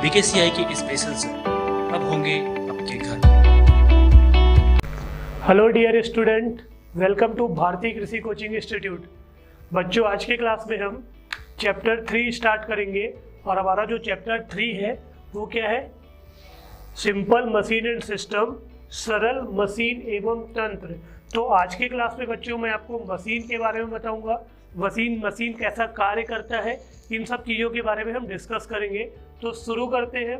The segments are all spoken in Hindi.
बीकेसीआई के स्पेशल सर अब होंगे आपके घर। Hello dear student, welcome to Bharatiya Krishi coaching institute. बच्चों, आज के क्लास में हम चैप्टर 3 स्टार्ट करेंगे और हमारा जो चैप्टर 3 है वो क्या है? सिंपल मशीन एंड सिस्टम, सरल मशीन एवं तंत्र। तो आज के क्लास में बच्चों मैं आपको मशीन के बारे में बताऊंगा, मशीन कैसा कार्य करता है, इन सब चीज़ों के बारे में हम डिस्कस करेंगे। तो शुरू करते हैं।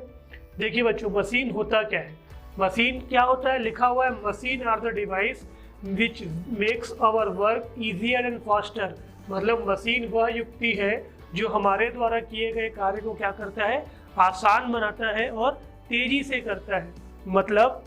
देखिए बच्चों, मशीन होता क्या है? मशीन क्या होता है? लिखा हुआ है machine are the device which makes our work easier and faster. मतलब मशीन वह युक्ति है जो हमारे द्वारा किए गए कार्य को क्या करता है? आसान बनाता है और तेजी से करता है। मतलब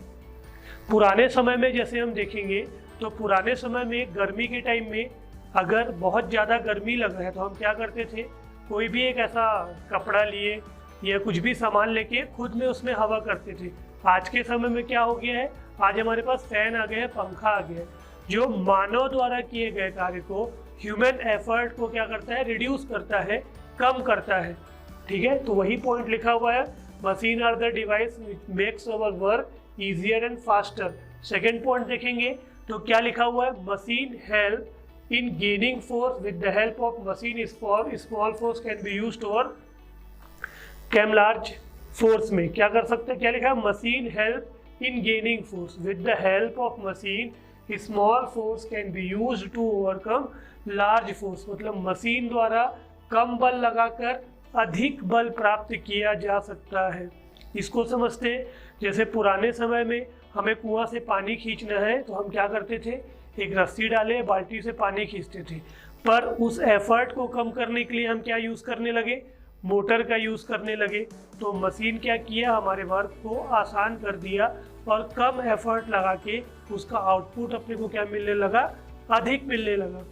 पुराने समय में जैसे हम देखेंगे तो पुराने समय में गर्मी के टाइम में अगर बहुत ज़्यादा गर्मी लग रहा है तो हम क्या करते थे? कोई भी एक ऐसा कपड़ा लिए या कुछ भी सामान लेके खुद में उसमें हवा करते थे। आज के समय में क्या हो गया है? आज हमारे पास फैन आ गया है, पंखा आ गया है, जो मानव द्वारा किए गए कार्य को, ह्यूमन एफर्ट को क्या करता है? रिड्यूस करता है, कम करता है। ठीक है, तो वही पॉइंट लिखा हुआ है, machine are the device which makes our work easier and faster. Second point देखेंगे तो क्या लिखा हुआ है? Machine help in gaining force with the help of machine small force can be used or can large force में क्या कर सकते हैं? क्या लिखा है? Machine help in gaining force with the help of machine small force can be used to overcome large force. मतलब मशीन द्वारा कम बल लगाकर अधिक बल प्राप्त किया जा सकता है। इसको समझते हैं। जैसे पुराने समय में हमें कुआं से पानी खींचना है तो हम क्या करते थे? एक रस्सी डाले, बाल्टी से पानी खींचते थे। पर उस एफर्ट को कम करने के लिए हम क्या यूज़ करने लगे? मोटर का यूज़ करने लगे। तो मशीन क्या किया? हमारे वर्क को आसान कर दिया और कम एफर्ट लगा के उसका आउटपुट अपने को क्या मिलने लगा? अधिक मिलने लगा।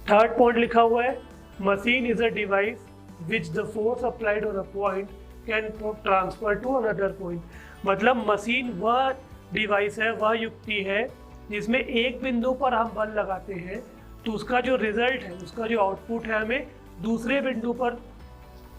थर्ड पॉइंट लिखा हुआ है, machine is a device which the force applied on a point can transfer to another point. मतलब मशीन वह डिवाइस है, वह युक्ति है जिसमें एक बिंदु पर हम बल लगाते हैं तो उसका जो रिजल्ट है, उसका जो आउटपुट है, हमें दूसरे बिंदु पर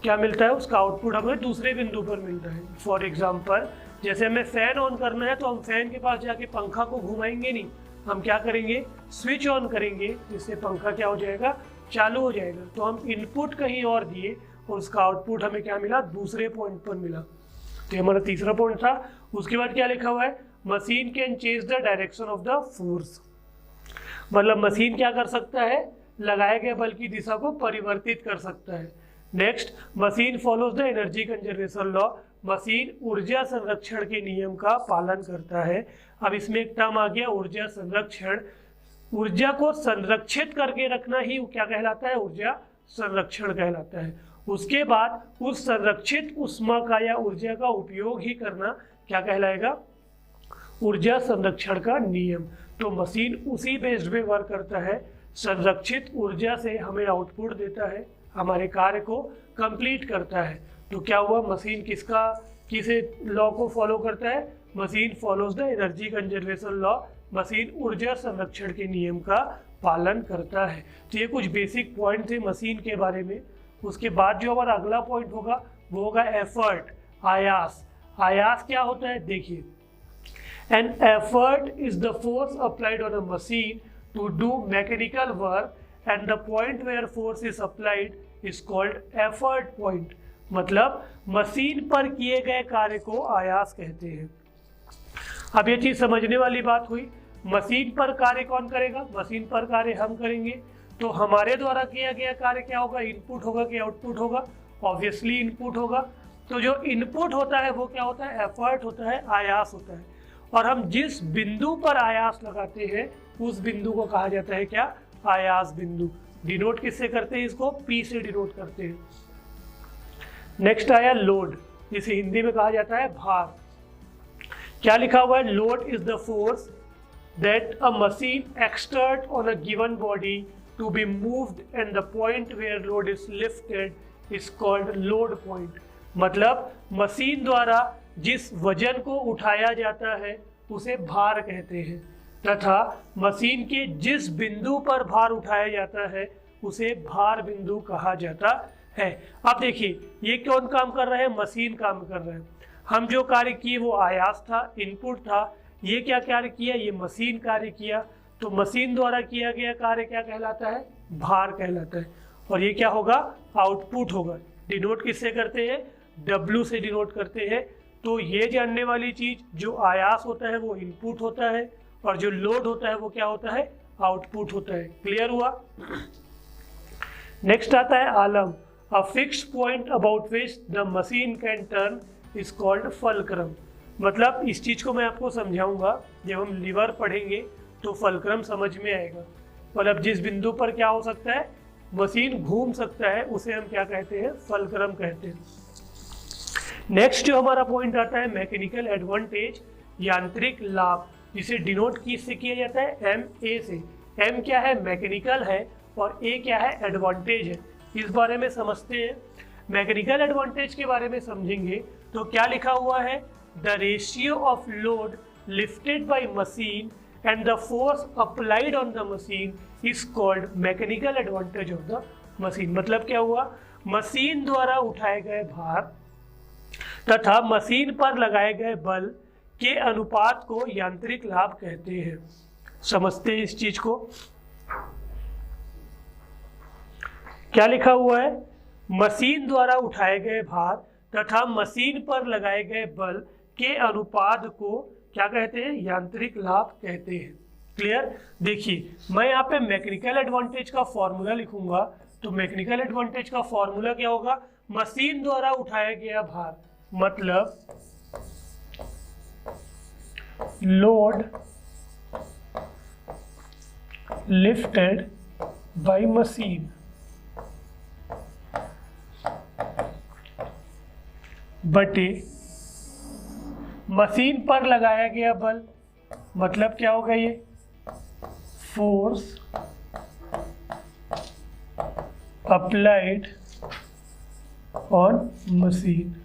क्या मिलता है? उसका आउटपुट हमें दूसरे बिंदु पर मिलता है। फॉर एग्जांपल, जैसे हमें फैन ऑन करना है तो हम फैन के पास जाके पंखा को घुमाएंगे नहीं, हम क्या करेंगे? स्विच ऑन करेंगे, जिससे पंखा क्या हो जाएगा? चालू हो जाएगा। तो हम इनपुट कहीं और दिए और उसका आउटपुट हमें क्या मिला? दूसरे पॉइंट पर मिला। तो हमारा तीसरा पॉइंट था। उसके बाद क्या लिखा हुआ है? Machine can change the direction of the force. मतलब मशीन क्या कर सकता है? लगाए गए बल की दिशा को परिवर्तित कर सकता है। Next, machine follows the energy conservation law. Machine ऊर्जा संरक्षण के नियम का पालन करता है। अब इसमें एक टर्म आ गया, ऊर्जा संरक्षण। ऊर्जा को संरक्षित करके रखना ही क्या कहलाता है? ऊर्जा संरक्षण कहलाता है। उसके बाद उस संरक्षित ऊष्मा का या ऊर्जा का उपयोग ही करना क्या कहलाएगा? ऊर्जा संरक्षण का नियम। तो मशीन उसी बेस्ड पे वर्क करता है, संरक्षित ऊर्जा से हमें आउटपुट देता है, हमारे कार्य को कंप्लीट करता है। तो क्या हुआ? मशीन किस लॉ को फॉलो करता है? Machine follows the energy conservation law. Machine ऊर्जा संरक्षण के नियम का पालन करता है। तो ये कुछ बेसिक पॉइंट थे मशीन के बारे में। उसके बाद जो हमारा अगला पॉइंट होगा वो होगा एफर्ट, आयास। आयास क्या होता है? देखिए, an effort is the force applied on a machine to do mechanical work and the point where force is applied is called effort point। मतलब मशीन पर किए गए कार्य को आयास कहते हैं। अब ये चीज समझने वाली बात हुई। मशीन पर कार्य कौन करेगा? मशीन पर कार्य हम करेंगे। तो हमारे द्वारा किया गया कार्य क्या होगा? इनपुट होगा कि आउटपुट होगा? ऑब्वियसली इनपुट होगा। तो जो इनपुट होता है वो क्या होता है? एफर्ट होता है, आयास होता है। और हम जिस बिंदु पर आयास लगाते हैं उस बिंदु को कहा जाता है क्या? आयास बिंदु। डिनोट किससे करते हैं? इसको P से डिनोट करते हैं। नेक्स्ट आया लोड, जिसे हिंदी में कहा जाता है भार। क्या लिखा हुआ है? Load is the force that a machine exert on a given body to be moved and the point where load is lifted is called load point. मतलब मशीन द्वारा जिस वजन को उठाया जाता है उसे भार कहते हैं, तथा मशीन के जिस बिंदु पर भार उठाया जाता है उसे भार बिंदु कहा जाता है। अब देखिए ये कौन काम कर रहा है, मशीन काम कर रहा है। हम जो कार्य किए वो आयास था, इनपुट था। ये क्या कार्य किया, ये मशीन कार्य किया। तो मशीन द्वारा किया गया कार्य क्या कहलाता है, भार कहलाता है। और ये क्या होगा, आउटपुट होगा। डिनोट किससे करते हैं, W से डिनोट करते हैं। तो ये जानने वाली चीज, जो आयास होता है वो इनपुट होता है और जो लोड होता है वो क्या होता है, आउटपुट होता है। क्लियर हुआ। नेक्स्ट आता है आलम। A fixed point about which the machine can turn is called fulcrum. मतलब इस चीज को मैं आपको समझाऊंगा, जब हम लीवर पढ़ेंगे तो फलक्रम समझ में आएगा। मतलब जिस बिंदु पर क्या हो सकता है, मशीन घूम सकता है, उसे हम क्या कहते हैं, फलक्रम कहते हैं। नेक्स्ट जो हमारा पॉइंट आता है मैकेनिकल एडवांटेज, यांत्रिक लाभ, जिसे डिनोट किससे किया जाता है, MA से। M क्या है, मैकेनिकल है, और A क्या है, एडवांटेज है। इस बारे में समझते हैं। मैकेनिकल एडवांटेज के बारे में समझेंगे तो क्या लिखा हुआ है, the ratio of load lifted by machine and the force applied on the machine is called mechanical advantage of the machine. मतलब क्या हुआ, मशीन द्वारा उठाए गए भार तथा मशीन पर लगाए गए बल के अनुपात को यांत्रिक लाभ कहते हैं। समझते हैं इस चीज को। क्या लिखा हुआ है, मशीन द्वारा उठाए गए भार तथा मशीन पर लगाए गए बल के अनुपात को क्या कहते हैं, यांत्रिक लाभ कहते हैं। क्लियर। देखिए मैं यहाँ पे मैकेनिकल एडवांटेज का फॉर्मूला लिखूंगा। तो मैकेनिकल एडवांटेज का फॉर्मूला क्या होगा, मशीन द्वारा उठाया गया भार मतलब लोड लिफ्टेड बाय मशीन बटे मशीन पर लगाया गया बल, मतलब क्या होगा, ये फोर्स अप्लाइड ऑन मशीन।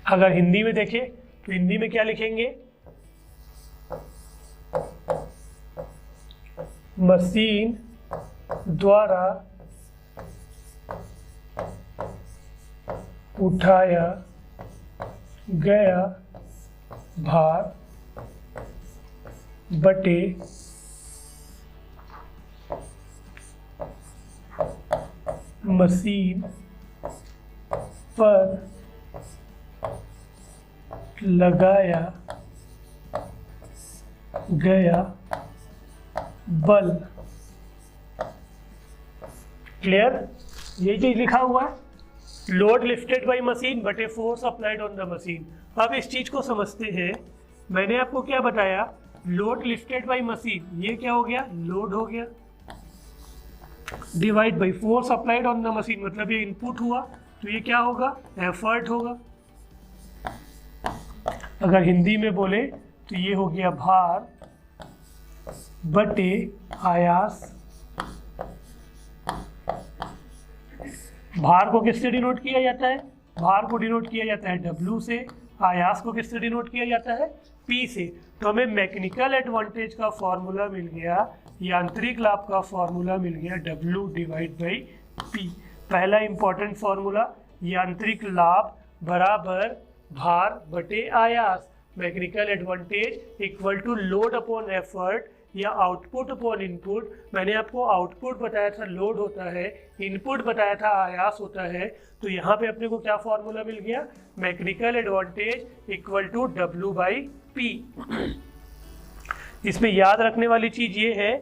अगर हिंदी में देखें तो हिंदी में क्या लिखेंगे, मशीन द्वारा उठाया गया भार बटे मशीन पर लगाया गया बल। क्लियर। ये चीज लिखा हुआ है, लोड लिफ्टेड बाय मशीन बटे force applied on the machine. अब इस चीज को समझते हैं। मैंने आपको क्या बताया, लोड लिफ्टेड बाय मशीन, ये क्या हो गया, लोड हो गया, divide by force applied on the machine, मतलब ये इनपुट हुआ, तो ये क्या होगा, एफर्ट होगा। अगर हिंदी में बोले तो ये हो गया भार बटे आयास। भार को किससे डिनोट किया जाता है, भार को डिनोट किया जाता है W से, आयास को किससे डिनोट किया जाता है, P से। तो हमें मैकेनिकल एडवांटेज का फॉर्मूला मिल गया, यांत्रिक लाभ का फॉर्मूला मिल गया W डिवाइड बाई P। पहला इंपॉर्टेंट फॉर्मूला, यांत्रिक लाभ बराबर भार बटे आयास। Mechanical advantage equal to load upon effort या आउटपुट अपॉन इनपुट। मैंने आपको आउटपुट बताया था लोड होता है, इनपुट बताया था आयास होता है। तो यहाँ पे अपने को क्या फॉर्मूला मिल गया, mechanical advantage equal to W by P। इसमें याद रखने वाली चीज ये है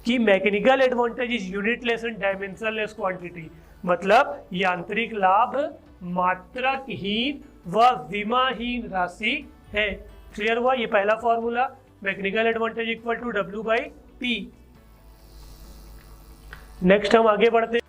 कि mechanical advantage is unitless and dimensionless quantity, मतलब यांत्रिक लाभ मात्रकहीन व विमाहीन राशि है। क्लियर हुआ। ये पहला formula, mechanical advantage equal to W by P। Next हम आगे बढ़ते हैं।